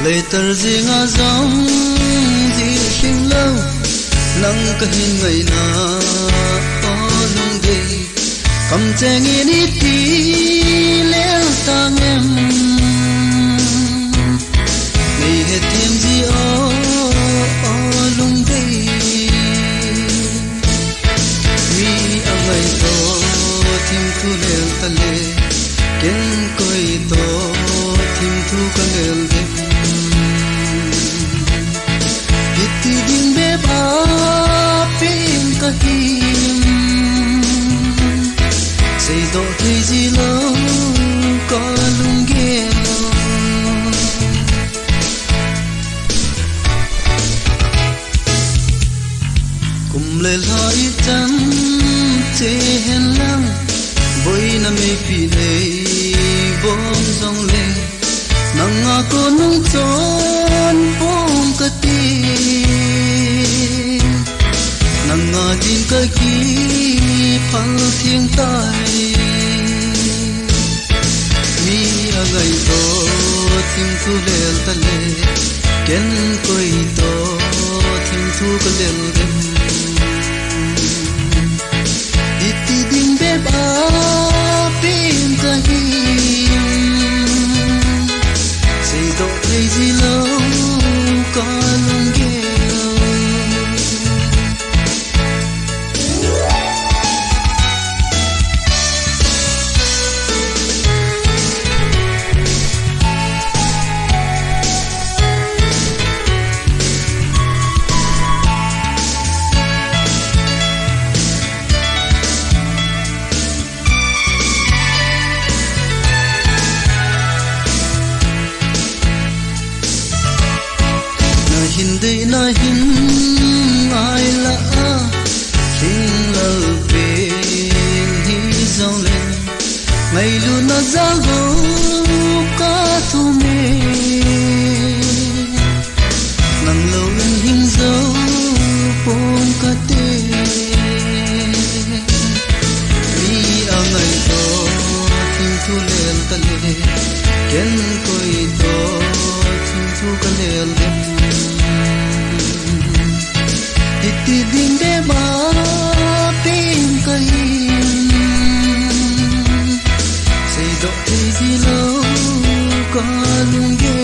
lệ tờ gì ngã giống gì sinh lâu nắng cái hình ngày na o lung đi cầm chén in ít tí lẽ tang em ngày hết thêm gì o lung đi mi ang ngày to tim thu lel tale ken koi to tim thu kan lel de Biti ding beb a pin ka him Say do thi ji lo ko lung ge kum le lai chan che hen lang boy na me pi le bom song le nang a ko nung chon bom ka ti nang a din ka ki phal thiêng tai mi a gai to thim thu lel ta le ken koi to thim thu ka lel dem iti ding be ba pin ka him say do crazy low ka lung ge na hin ai la hin lơ về hi dòng lên ngày lu na za go ka thu me nang lâu lên hin dấu pom ka te mi a ngày to thim thu lel ta le ken koi to thim thu ka lel dem iti ding be ba pin ka him say do thi ji lo ka lung ge